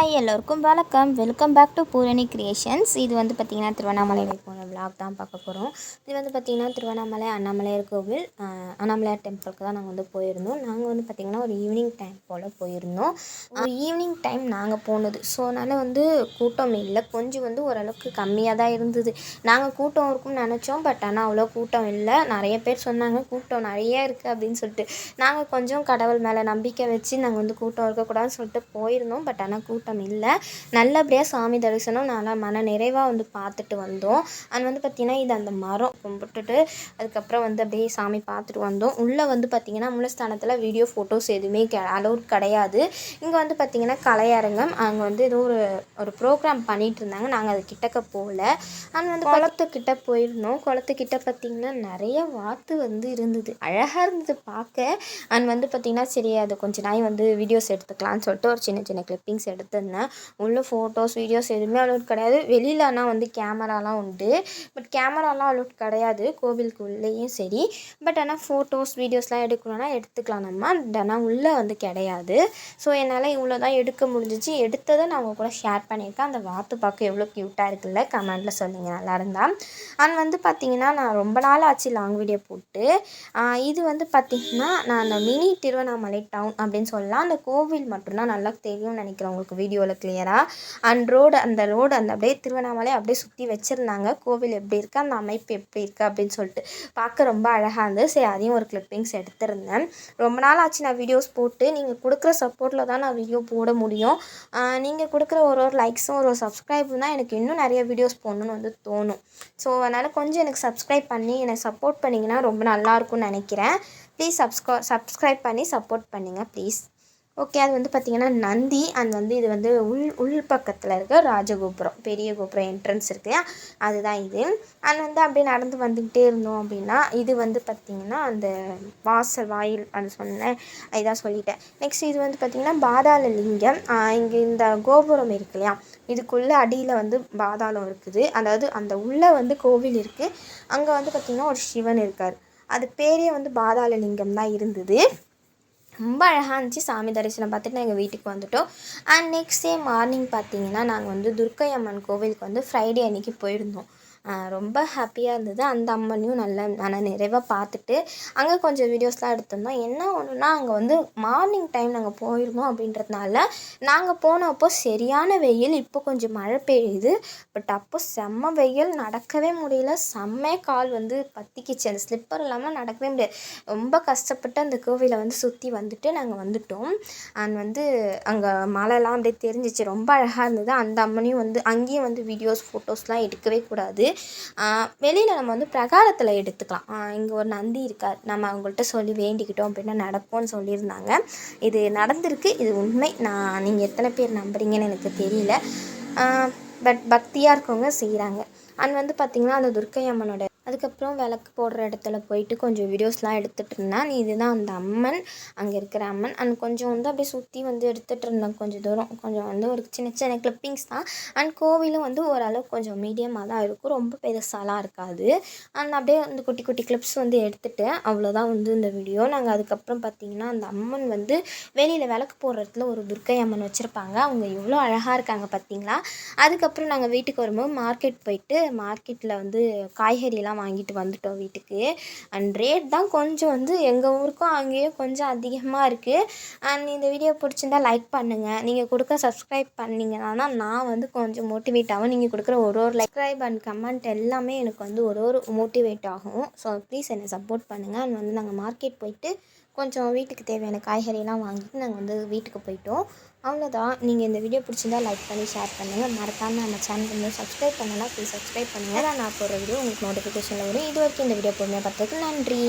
Hi எல்லோருக்கும் welcome back to Poorani Creations. இது வந்து பார்த்திங்கன்னா திருவண்ணாமலை போன விளாக் தான் பார்க்க போகிறோம். இது வந்து பார்த்திங்கன்னா திருவண்ணாமலை அண்ணாமலையார் கோவில், அண்ணாமலையார் டெம்பிளுக்கு தான் நாங்கள் வந்து போயிருந்தோம். நாங்கள் வந்து பார்த்திங்கன்னா ஒரு ஈவினிங் டைம் போல் போயிருந்தோம். ஒரு ஈவினிங் டைம் நாங்கள் போனது. ஸோ அதனால் வந்து கூட்டம் இல்லை, கொஞ்சம் வந்து ஓரளவுக்கு கம்மியாக தான் இருந்தது. நாங்கள் கூட்டம் இருக்கும்னு நினச்சோம், பட் ஆனால் அவ்வளோ கூட்டம் இல்லை. நிறைய பேர் சொன்னாங்க கூட்டம் நிறைய இருக்குது அப்படின்னு சொல்லிட்டு. நாங்கள் கொஞ்சம் கடவுள் மேலே நம்பிக்கை வச்சு நாங்கள் வந்து கூட்டம் இருக்கக்கூடாதுன்னு சொல்லிட்டு போயிருந்தோம். பட் ஆனால் கூட்டம் இல்லை. நல்லபடியாக சாமி தரிசனம் நல்லா மன நிறைவாக வந்து பார்த்துட்டு வந்தோம். அது வந்து பார்த்திங்கன்னா இது அந்த மரம் கும்பிட்டுட்டு அதுக்கப்புறம் வந்து அப்படியே சாமி பார்த்துட்டு வந்தோம். உள்ளே வந்து பார்த்திங்கன்னா மூலஸ்தானத்தில் வீடியோ ஃபோட்டோஸ் எதுவுமே அலௌட் கிடையாது. இங்கே வந்து பார்த்திங்கன்னா கலையரங்கம், அங்கே வந்து ஏதோ ஒரு ப்ரோக்ராம் பண்ணிகிட்டு இருந்தாங்க. நாங்கள் அது கிட்டக்க போகல. அங்கே வந்து குளத்துக்கிட்ட போயிருந்தோம். குளத்துக்கிட்ட பார்த்திங்கன்னா நிறைய வாத்து வந்து இருந்தது, அழகாக இருந்தது பார்க்க. அண்ட் வந்து பார்த்திங்கன்னா சரி அது கொஞ்சம் நாய் வந்து வீடியோஸ் எடுத்துக்கலான்னு சொல்லிட்டு ஒரு சின்ன சின்ன கிளிப்பிங்ஸ் எடுத்திருந்தேன். உள்ள ஃபோட்டோஸ் வீடியோஸ் எதுவுமே அலோட் கிடையாது. வெளியிலனா வந்து கேமராலாம் உண்டு, பட் கேமராலாம் அலோட் கிடையாது கோவிலுக்கு உள்ளேயும் சரி. பட் ஆனால் ஃபோட்டோஸ் வீடியோஸ்லாம் எடுக்கணும்னா எடுத்துக்கலாம் நம்ம, ஆனால் உள்ளே வந்து கிடையாது. ஸோ என்னால் இவ்வளோ தான் எடுக்க முடிஞ்சிச்சு. எடுத்ததை நான் உங்கள் கூட ஷேர் பண்ணியிருக்கேன். அந்த வாத்து பார்க்க எவ்வளோ க்யூட்டாக இருக்குல்ல, கமெண்ட்டில் சொல்லுங்கள் நல்லா இருந்தால். அண்ட் வந்து பார்த்திங்கன்னா நான் ரொம்ப நாள் ஆச்சு லாங் வீடியோ போட்டு. இது வந்து பார்த்திங்கன்னா நான் அந்த மினி திருவண்ணாமலை டவுன் அப்படின்னு சொல்லலாம். அந்த கோவில் மட்டும்தான் நல்லா தெரியும்னு நினைக்கிறேன் உங்களுக்கு வீடியோவில் கிளியராக. அண்ட் அந்த ரோடு அந்த அப்படியே திருவண்ணாமலை அப்படியே சுற்றி வச்சுருந்தாங்க. கோவில் எப்படி இருக்குது, அந்த அமைப்பு எப்படி இருக்குது அப்படின்னு சொல்லிட்டு பார்க்க ரொம்ப அழகாக இருந்தது. சரி அதையும் ஒரு கிளிப்பிங்ஸ் எடுத்திருந்தேன். ரொம்ப நாள் ஆச்சு நான் வீடியோஸ் போட்டு. நீங்கள் கொடுக்குற சப்போர்ட்டில் தான் நான் வீடியோ போட முடியும். நீங்கள் கொடுக்குற ஒரு லைக்ஸும் ஒரு சப்ஸ்கிரைபும் தான் எனக்கு இன்னும் நிறைய வீடியோஸ் போடணுன்னு வந்து தோணும். ஸோ அதனால் கொஞ்சம் எனக்கு சப்ஸ்கிரைப் பண்ணி எனக்கு சப்போர்ட் பண்ணிங்கன்னா ரொம்ப நல்லாயிருக்கும்னு நினைக்கிறேன். ப்ளீஸ் சப்ஸ்கிரைப் பண்ணி சப்போர்ட் பண்ணுங்கள் ப்ளீஸ். ஓகே, அது வந்து பார்த்திங்கன்னா நந்தி. அண்ட் வந்து இது வந்து உள் பக்கத்தில் இருக்க ராஜகோபுரம், பெரிய கோபுரம் என்ட்ரன்ஸ் இருக்கு இல்லையா, அதுதான் இது. அண்ட் வந்து அப்படியே நடந்து வந்துக்கிட்டே இருந்தோம் அப்படின்னா இது வந்து பார்த்திங்கன்னா அந்த வாயில் அது சொன்னேன், இதான் சொல்லிட்டேன். நெக்ஸ்ட் இது வந்து பார்த்திங்கன்னா பாதாள லிங்கம். இங்கே இந்த கோபுரம் இருக்கு இல்லையா, இதுக்குள்ளே அடியில் வந்து பாதாளம் இருக்குது. அதாவது அந்த உள்ளே வந்து கோவில் இருக்குது. அங்கே வந்து பார்த்திங்கன்னா ஒரு சிவன் இருக்கார். அது பேரே வந்து பாதாள லிங்கம் தான் இருந்தது. ரொம்ப அழகாக இருந்துச்சு. சாமி தரிசனம் பார்த்துட்டு நாங்கள் வீட்டுக்கு வந்துவிட்டோம். அண்ட் நெக்ஸ்ட் டே மார்னிங் பார்த்திங்கன்னா நாங்கள் வந்து துர்க்கை அம்மன் கோவிலுக்கு வந்து ஃப்ரைடே அன்றைக்கி போயிருந்தோம். ரொம்ப ஹாப்பியாக இருந்தது. அந்த அம்மனையும் நல்ல நிறைவாக பார்த்துட்டு அங்கே கொஞ்சம் வீடியோஸ்லாம் எடுத்திருந்தோம். என்ன ஒன்றுனா அங்கே வந்து மார்னிங் டைம் நாங்கள் போயிருந்தோம் அப்படின்றதுனால நாங்கள் போனப்போ சரியான வெயில். இப்போ கொஞ்சம் மழை பெய்யுது, பட் அப்போ செம்ம வெயில், நடக்கவே முடியல. செம்ம கால் வந்து பற்றிக்கிச்சு, அந்த ஸ்லிப்பர் இல்லாமல் நடக்கவே முடியாது. ரொம்ப கஷ்டப்பட்டு அந்த கோவிலை வந்து சுற்றி வந்துட்டு நாங்கள் வந்துவிட்டோம். அண்ட் வந்து அங்கே மழைலாம் அப்படியே தெரிஞ்சிச்சு, ரொம்ப அழகாக இருந்தது. அந்த அம்மனையும் வந்து அங்கேயும் வந்து வீடியோஸ் ஃபோட்டோஸ்லாம் எடுக்கவே கூடாது. வெளியில் நம்ம வந்து பிரகாரத்தில் எடுத்துக்கலாம். இங்கே ஒரு நந்தி இருக்கார், நம்ம அவங்கள்ட்ட சொல்லி வேண்டிக்கிட்டோம் அப்படின்னா நடக்கும்னு சொல்லியிருந்தாங்க. இது நடந்திருக்கு, இது உண்மை. நீங்கள் எத்தனை பேர் நம்புறீங்கன்னு எனக்கு தெரியல, பட் பக்தியாக இருக்கவங்க செய்கிறாங்க. அண்ட் வந்து பார்த்திங்கன்னா அந்த துர்க்கை அம்மனோட அதுக்கப்புறம் விளக்கு போடுற இடத்துல போயிட்டு கொஞ்சம் வீடியோஸ்லாம் எடுத்துகிட்டு இருந்தேன். இதுதான் அந்த அம்மன், அங்கே இருக்கிற அம்மன். அண்ட் கொஞ்சம் வந்து அப்படியே சுற்றி வந்து எடுத்துகிட்டு இருந்தேன். கொஞ்சம் தூரம் கொஞ்சம் வந்து ஒரு சின்ன சின்ன கிளிப்பிங்ஸ் தான். அண்ட் கோவிலும் வந்து ஓரளவுக்கு கொஞ்சம் மீடியமாக தான் இருக்கும், ரொம்ப பெருசாலாம் இருக்காது. அண்ட் அப்படியே அந்த குட்டி குட்டி கிளிப்ஸ் வந்து எடுத்துகிட்டேன். அவ்வளோதான் வந்து இந்த வீடியோ. நாங்கள் அதுக்கப்புறம் பார்த்திங்கன்னா அந்த அம்மன் வந்து வெளியில் விளக்கு போடுற இடத்துல ஒரு துர்க்கை அம்மன் வச்சுருப்பாங்க. அவங்க எவ்வளோ அழகாக இருக்காங்க பார்த்திங்களா. அதுக்கப்புறம் நாங்கள் வீட்டுக்கு வரும்போது மார்க்கெட்டில் வந்து காய்கறிலாம் வாங்கிட்டு வந்துட்டோம் வீட்டுக்கு. அண்ட் ரேட் தான் கொஞ்சம் வந்து எங்கள் ஊருக்கும் அங்கேயும் கொஞ்சம் அதிகமாக இருக்குது. அண்ட் இந்த வீடியோ பிடிச்சிருந்தா லைக் பண்ணுங்கள். நீங்கள் கொடுக்க சப்ஸ்கிரைப் பண்ணிங்கன்னா நான் வந்து கொஞ்சம் மோட்டிவேட் ஆகும். நீங்கள் கொடுக்குற ஒரு சப்ஸ்கிரைப் அண்ட் கமெண்ட் எல்லாமே எனக்கு வந்து ஒரு மோட்டிவேட் ஆகும். ஸோ ப்ளீஸ் என்னை சப்போர்ட் பண்ணுங்கள். அண்ட் வந்து நாங்கள் மார்க்கெட் போயிட்டு கொஞ்சம் வீட்டுக்கு தேவையான காய்கறிலாம் வாங்கிட்டு நாங்கள் வந்து வீட்டுக்கு போயிட்டோம். அவ்வளோதான். நீங்கள் இந்த வீடியோ பிடிச்சிருந்தா லைக் பண்ணி ஷேர் பண்ணுங்கள். மறக்காமல் நம்ம சேனல் வந்து சப்ஸ்கிரைப் பண்ணலாம், ப்ளீஸ் சப்ஸ்கிரைப் பண்ணுங்கள். நான் போடுற வீடியோ உங்களுக்கு நோட்டிஃபிகேஷனில் வரும். இது வரைக்கும் இந்த வீடியோ பொறுமையாக பார்த்ததுக்கு நன்றி.